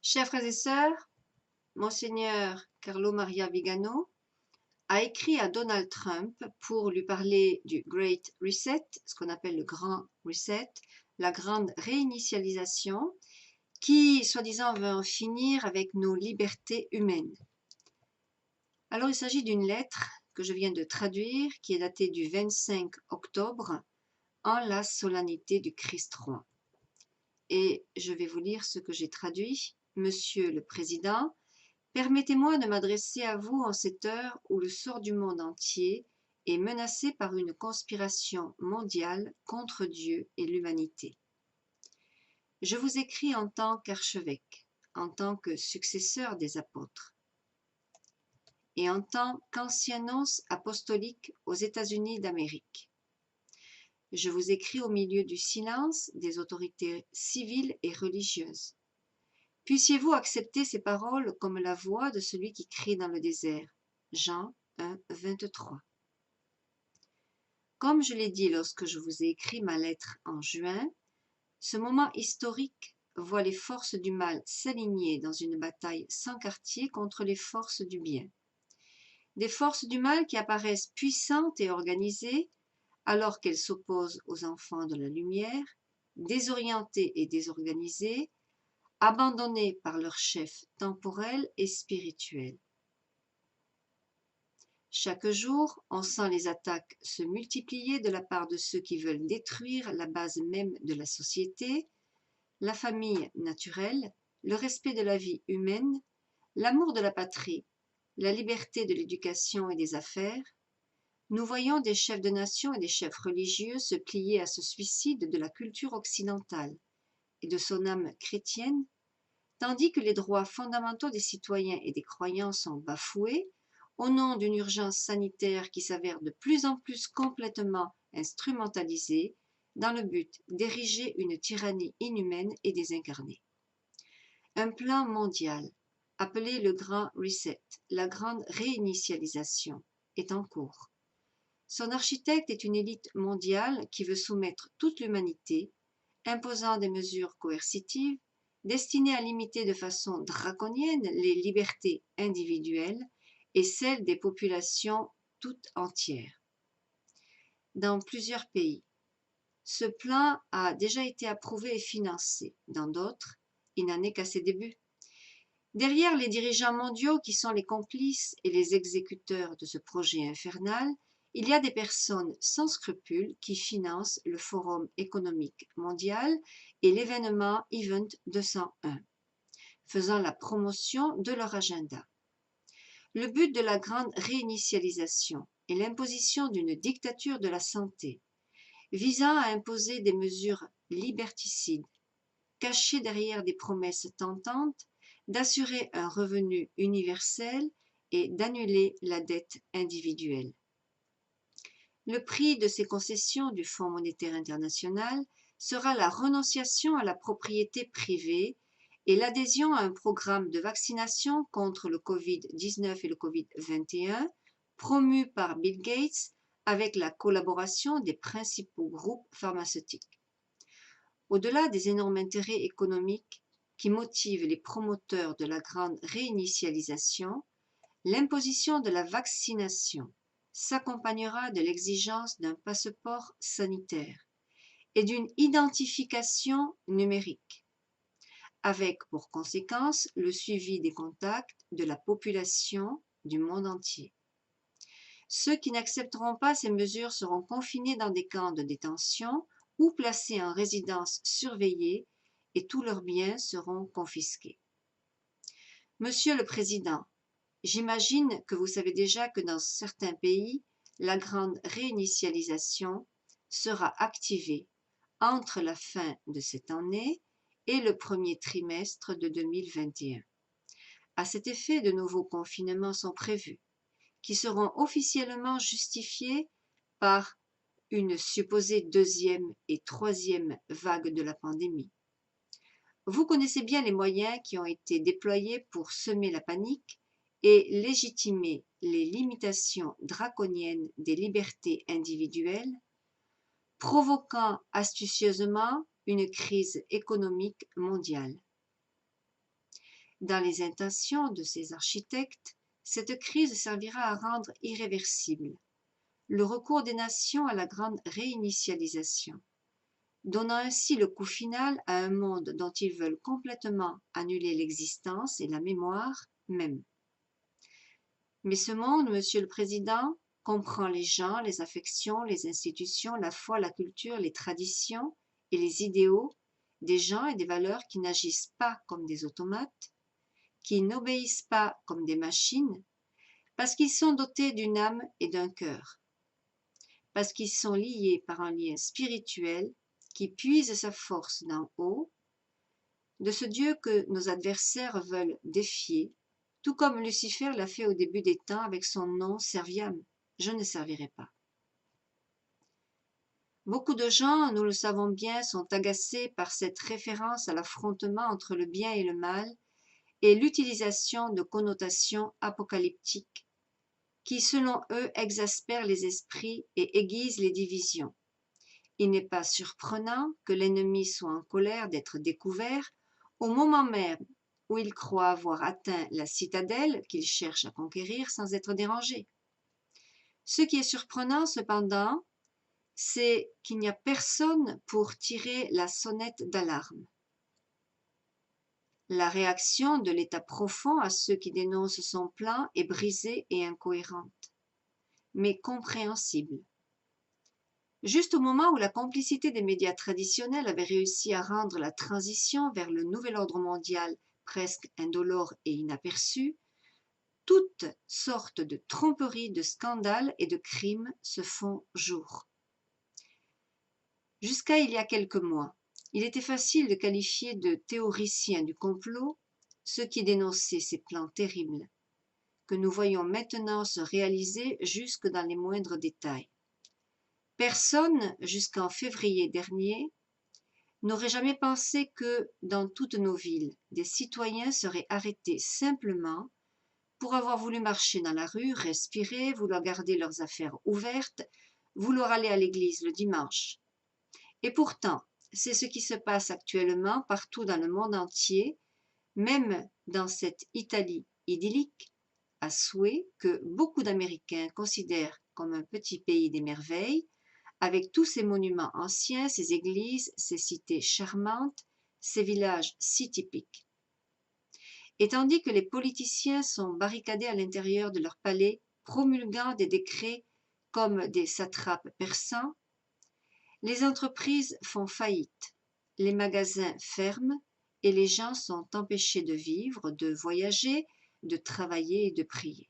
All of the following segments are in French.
Chers frères et sœurs, Monseigneur Carlo Maria Vigano a écrit à Donald Trump pour lui parler du Great Reset, ce qu'on appelle le Grand Reset, la grande réinitialisation, qui, soi-disant, veut en finir avec nos libertés humaines. Alors, il s'agit d'une lettre que je viens de traduire, qui est datée du 25 octobre, en la solennité du Christ roi. Et je vais vous lire ce que j'ai traduit. Monsieur le Président, permettez-moi de m'adresser à vous en cette heure où le sort du monde entier est menacé par une conspiration mondiale contre Dieu et l'humanité. Je vous écris en tant qu'archevêque, en tant que successeur des apôtres et en tant qu'ancien nonce apostolique aux États-Unis d'Amérique. Je vous écris au milieu du silence des autorités civiles et religieuses. Puissiez-vous accepter ces paroles comme la voix de celui qui crie dans le désert. Jean 1, 23. Comme je l'ai dit lorsque je vous ai écrit ma lettre en juin, ce moment historique voit les forces du mal s'aligner dans une bataille sans quartier contre les forces du bien. Des forces du mal qui apparaissent puissantes et organisées alors qu'elles s'opposent aux enfants de la lumière, désorientées et désorganisées, abandonnés par leur chef temporel et spirituel. Chaque jour, on sent les attaques se multiplier de la part de ceux qui veulent détruire la base même de la société, la famille naturelle, le respect de la vie humaine, l'amour de la patrie, la liberté de l'éducation et des affaires. Nous voyons des chefs de nation et des chefs religieux se plier à ce suicide de la culture occidentale et de son âme chrétienne, tandis que les droits fondamentaux des citoyens et des croyants sont bafoués au nom d'une urgence sanitaire qui s'avère de plus en plus complètement instrumentalisée dans le but d'ériger une tyrannie inhumaine et désincarnée. Un plan mondial, appelé le Grand Reset, la grande réinitialisation, est en cours. Son architecte est une élite mondiale qui veut soumettre toute l'humanité, imposant des mesures coercitives destinées à limiter de façon draconienne les libertés individuelles et celles des populations toutes entières. Dans plusieurs pays, ce plan a déjà été approuvé et financé. Dans d'autres, il n'en est qu'à ses débuts. Derrière les dirigeants mondiaux qui sont les complices et les exécuteurs de ce projet infernal, il y a des personnes sans scrupules qui financent le Forum économique mondial et l'événement Event 201, faisant la promotion de leur agenda. Le but de la grande réinitialisation est l'imposition d'une dictature de la santé, visant à imposer des mesures liberticides, cachées derrière des promesses tentantes d'assurer un revenu universel et d'annuler la dette individuelle. Le prix de ces concessions du Fonds monétaire international sera la renonciation à la propriété privée et l'adhésion à un programme de vaccination contre le Covid-19 et le Covid-21 promu par Bill Gates avec la collaboration des principaux groupes pharmaceutiques. Au-delà des énormes intérêts économiques qui motivent les promoteurs de la grande réinitialisation, l'imposition de la vaccination s'accompagnera de l'exigence d'un passeport sanitaire et d'une identification numérique, avec pour conséquence le suivi des contacts de la population du monde entier. Ceux qui n'accepteront pas ces mesures seront confinés dans des camps de détention ou placés en résidence surveillée et tous leurs biens seront confisqués. Monsieur le Président, j'imagine que vous savez déjà que dans certains pays, la grande réinitialisation sera activée entre la fin de cette année et le premier trimestre de 2021. À cet effet, de nouveaux confinements sont prévus, qui seront officiellement justifiés par une supposée deuxième et troisième vague de la pandémie. Vous connaissez bien les moyens qui ont été déployés pour semer la panique et légitimer les limitations draconiennes des libertés individuelles, provoquant astucieusement une crise économique mondiale. Dans les intentions de ces architectes, cette crise servira à rendre irréversible le recours des nations à la grande réinitialisation, donnant ainsi le coup final à un monde dont ils veulent complètement annuler l'existence et la mémoire même. Mais ce monde, Monsieur le Président, comprend les gens, les affections, les institutions, la foi, la culture, les traditions et les idéaux des gens et des valeurs qui n'agissent pas comme des automates, qui n'obéissent pas comme des machines, parce qu'ils sont dotés d'une âme et d'un cœur, parce qu'ils sont liés par un lien spirituel qui puise sa force d'en haut, de ce Dieu que nos adversaires veulent défier, tout comme Lucifer l'a fait au début des temps avec son nom Serviam, je ne servirai pas. Beaucoup de gens, nous le savons bien, sont agacés par cette référence à l'affrontement entre le bien et le mal et l'utilisation de connotations apocalyptiques qui, selon eux, exaspèrent les esprits et aiguisent les divisions. Il n'est pas surprenant que l'ennemi soit en colère d'être découvert au moment même où il croit avoir atteint la citadelle qu'il cherche à conquérir sans être dérangé. Ce qui est surprenant, cependant, c'est qu'il n'y a personne pour tirer la sonnette d'alarme. La réaction de l'état profond à ceux qui dénoncent son plan est brisée et incohérente, mais compréhensible. Juste au moment où la complicité des médias traditionnels avait réussi à rendre la transition vers le nouvel ordre mondial presque indolore et inaperçue, toutes sortes de tromperies, de scandales et de crimes se font jour. Jusqu'à il y a quelques mois, il était facile de qualifier de théoriciens du complot ceux qui dénonçaient ces plans terribles, que nous voyons maintenant se réaliser jusque dans les moindres détails. Personne, jusqu'en février dernier, n'aurait jamais pensé que, dans toutes nos villes, des citoyens seraient arrêtés simplement pour avoir voulu marcher dans la rue, respirer, vouloir garder leurs affaires ouvertes, vouloir aller à l'église le dimanche. Et pourtant, c'est ce qui se passe actuellement partout dans le monde entier, même dans cette Italie idyllique, à souhait que beaucoup d'Américains considèrent comme un petit pays des merveilles, avec tous ses monuments anciens, ses églises, ses cités charmantes, ses villages si typiques. Et tandis que les politiciens sont barricadés à l'intérieur de leur palais, promulguant des décrets comme des satrapes persans, les entreprises font faillite, les magasins ferment et les gens sont empêchés de vivre, de voyager, de travailler et de prier.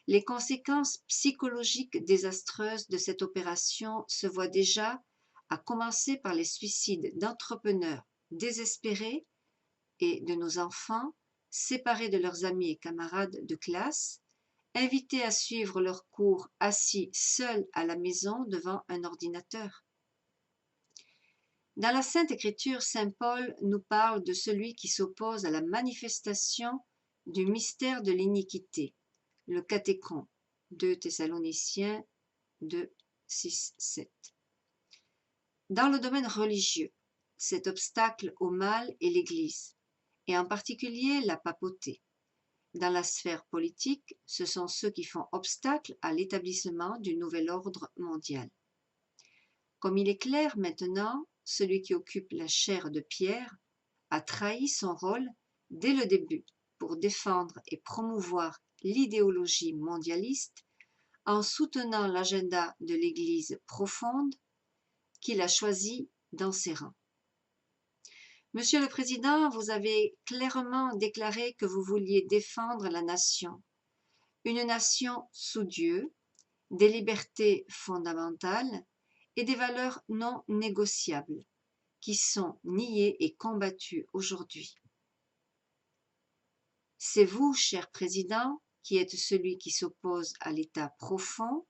Les conséquences psychologiques désastreuses de cette opération se voient déjà, à commencer par les suicides d'entrepreneurs désespérés et de nos enfants séparés de leurs amis et camarades de classe, invités à suivre leurs cours assis seuls à la maison devant un ordinateur. Dans la Sainte Écriture, saint Paul nous parle de celui qui s'oppose à la manifestation du mystère de l'iniquité, le cathéchon, 2 Thessaloniciens 2, 6, 7. Dans le domaine religieux, cet obstacle au mal est l'Église, et en particulier la papauté. Dans la sphère politique, ce sont ceux qui font obstacle à l'établissement du nouvel ordre mondial. Comme il est clair maintenant, celui qui occupe la chaire de Pierre a trahi son rôle dès le début pour défendre et promouvoir l'idéologie mondialiste en soutenant l'agenda de l'Église profonde qu'il a choisi dans ses rangs. Monsieur le Président, vous avez clairement déclaré que vous vouliez défendre la nation, une nation sous Dieu, des libertés fondamentales et des valeurs non négociables qui sont niées et combattues aujourd'hui. C'est vous, cher Président, qui êtes celui qui s'oppose à l'état profond,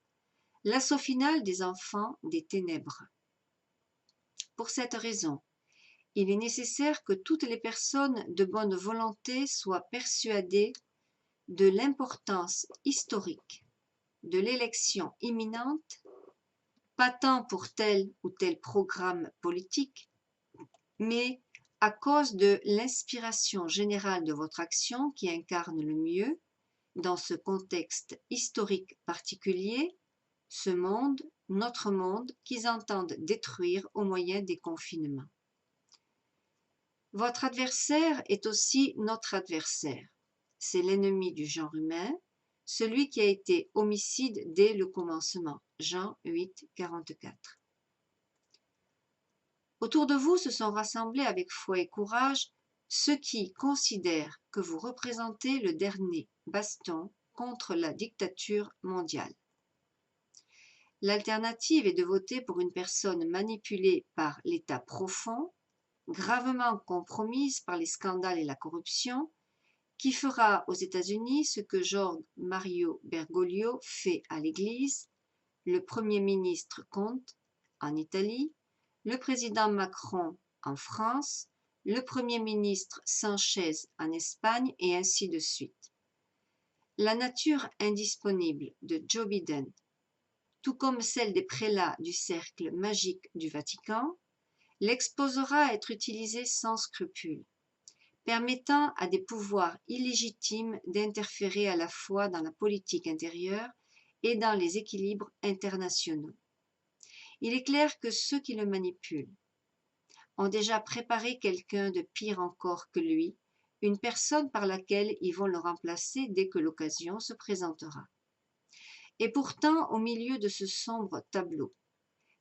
l'assaut final des enfants des ténèbres. Pour cette raison, il est nécessaire que toutes les personnes de bonne volonté soient persuadées de l'importance historique de l'élection imminente, pas tant pour tel ou tel programme politique, mais à cause de l'inspiration générale de votre action qui incarne le mieux, dans ce contexte historique particulier, ce monde, notre monde, qu'ils entendent détruire au moyen des confinements. Votre adversaire est aussi notre adversaire. C'est l'ennemi du genre humain, celui qui a été homicide dès le commencement. Jean 8, 44. Autour de vous se sont rassemblés avec foi et courage ceux qui considèrent que vous représentez le dernier baston contre la dictature mondiale. L'alternative est de voter pour une personne manipulée par l'État profond, gravement compromise par les scandales et la corruption, qui fera aux États-Unis ce que George Mario Bergoglio fait à l'Église, le Premier ministre Conte en Italie, le président Macron en France, le Premier ministre Sanchez en Espagne et ainsi de suite. La nature indisponible de Joe Biden, tout comme celle des prélats du cercle magique du Vatican, l'exposera à être utilisé sans scrupule, permettant à des pouvoirs illégitimes d'interférer à la fois dans la politique intérieure et dans les équilibres internationaux. Il est clair que ceux qui le manipulent ont déjà préparé quelqu'un de pire encore que lui, une personne par laquelle ils vont le remplacer dès que l'occasion se présentera. Et pourtant, au milieu de ce sombre tableau,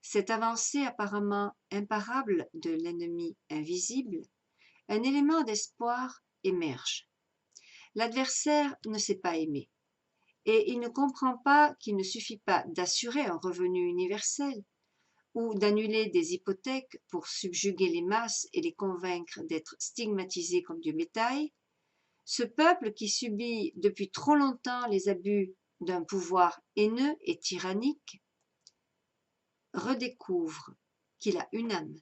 cette avancée apparemment imparable de l'ennemi invisible, un élément d'espoir émerge. L'adversaire ne sait pas aimer, et il ne comprend pas qu'il ne suffit pas d'assurer un revenu universel ou d'annuler des hypothèques pour subjuguer les masses et les convaincre d'être stigmatisés comme du bétail. Ce peuple qui subit depuis trop longtemps les abus d'un pouvoir haineux et tyrannique redécouvre qu'il a une âme.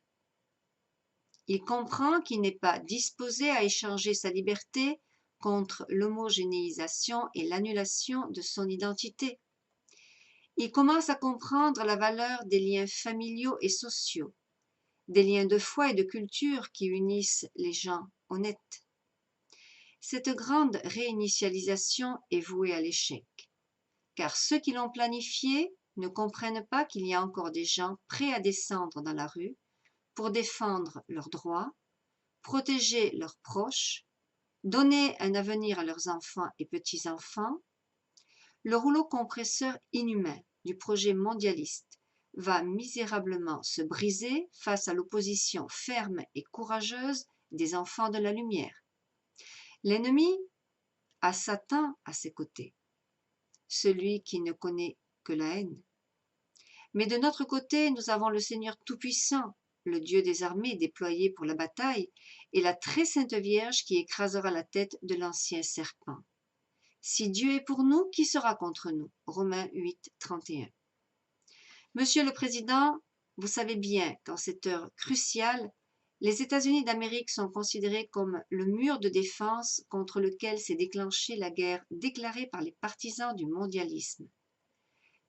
Il comprend qu'il n'est pas disposé à échanger sa liberté contre l'homogénéisation et l'annulation de son identité. Il commence à comprendre la valeur des liens familiaux et sociaux, des liens de foi et de culture qui unissent les gens honnêtes. Cette grande réinitialisation est vouée à l'échec, car ceux qui l'ont planifiée ne comprennent pas qu'il y a encore des gens prêts à descendre dans la rue pour défendre leurs droits, protéger leurs proches, donner un avenir à leurs enfants et petits-enfants. Le rouleau compresseur inhumain du projet mondialiste va misérablement se briser face à l'opposition ferme et courageuse des enfants de la lumière. L'ennemi a Satan à ses côtés, celui qui ne connaît que la haine. Mais de notre côté, nous avons le Seigneur Tout-Puissant, le Dieu des armées déployé pour la bataille, et la très sainte Vierge qui écrasera la tête de l'ancien serpent. Si Dieu est pour nous, qui sera contre nous? Romains 8, 31. Monsieur le Président, vous savez bien qu'en cette heure cruciale, les États-Unis d'Amérique sont considérés comme le mur de défense contre lequel s'est déclenchée la guerre déclarée par les partisans du mondialisme.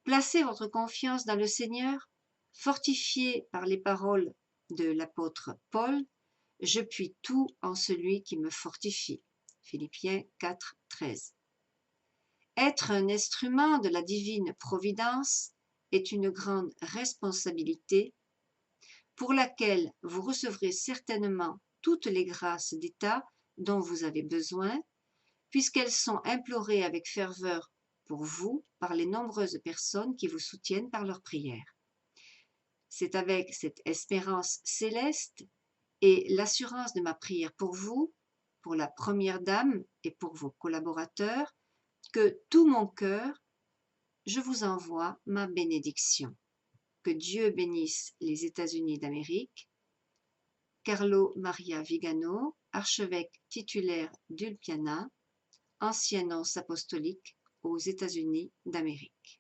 Placez votre confiance dans le Seigneur, fortifié par les paroles de l'apôtre Paul, « Je puis tout en celui qui me fortifie » Philippiens 4, 13. Être un instrument de la divine providence est une grande responsabilité pour laquelle vous recevrez certainement toutes les grâces d'État dont vous avez besoin, puisqu'elles sont implorées avec ferveur pour vous par les nombreuses personnes qui vous soutiennent par leurs prières. C'est avec cette espérance céleste et l'assurance de ma prière pour vous, pour la Première Dame et pour vos collaborateurs, que tout mon cœur, je vous envoie ma bénédiction. Que Dieu bénisse les États-Unis d'Amérique. Carlo Maria Vigano, archevêque titulaire d'Ulpiana, ancien nonce apostolique aux États-Unis d'Amérique.